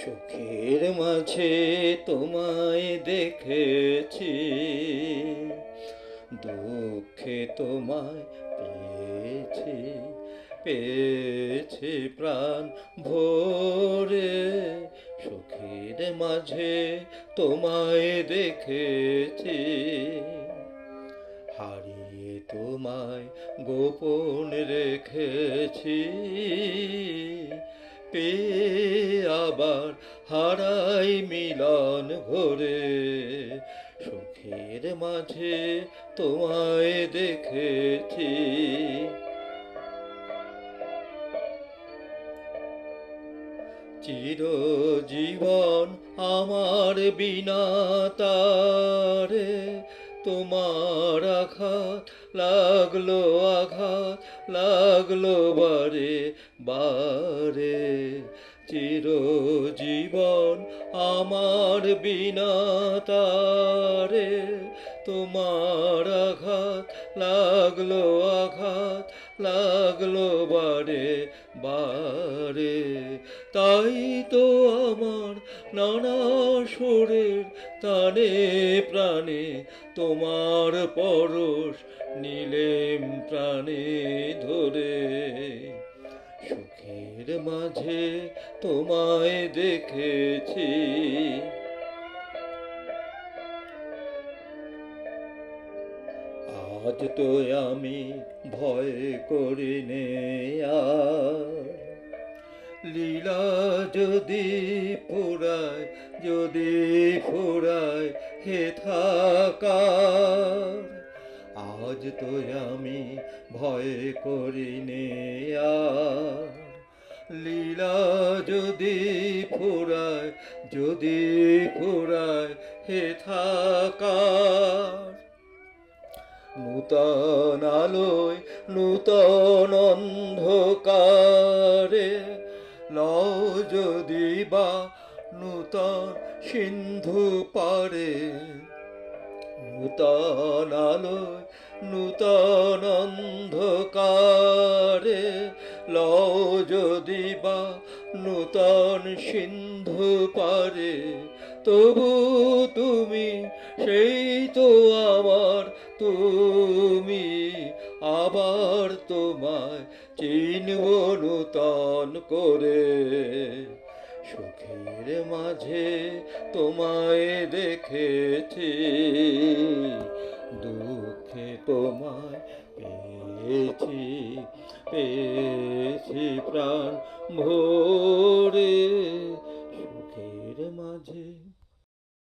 সুখের মাঝে তোমায় দেখেছি, দুঃখে তোমায় পেয়েছি, পেয়েছি প্রাণ ভরে। সুখের মাঝে তোমায় দেখেছি, হারিয়ে তোমায় গোপন রেখেছি, পেয়ে আবার হারাই মিলন ভরে। সুখের মাঝে তোমায় দেখেছি। চিরজীবন আমার বিনা তারে, তোমার আঘাত লাগলো, আঘাত লাগলো বারে বারে। চিরজীবন আমার বিনা তারে, তোমার আঘাত লাগলো, আঘাত লাগলো বারে বারে। তাই তো আমার নানা সুরের তানে প্রাণে তোমার পরশ নিলেম প্রাণে ধরে। সুখের মাঝে তোমায় দেখেছি, আজ তো আমি ভয় করি নে আর। লীলা যদি ফুরায়, যদি ফুরায় হে থাকার, আজ তো আমি ভয় করি নে আর। লীলা যদি ফুরায়, যদি ফুরায় হে থাকার, নূতন আলোয় নূতন অন্ধকারে লও যদি বা নূতন সিন্ধু পারে। নূতন আলোয় নূতন অন্ধকারে লও যদি বা নূতন সিন্ধু পারে। তবু তুমি সেই তো আমার, তুমি আবার তোমায় চিনব নূতন করে। সুখের মাঝে তোমায় দেখেছি, দুঃখে তোমায় পেয়েছি, পেয়েছি প্রাণ ভরে। সুখের মাঝে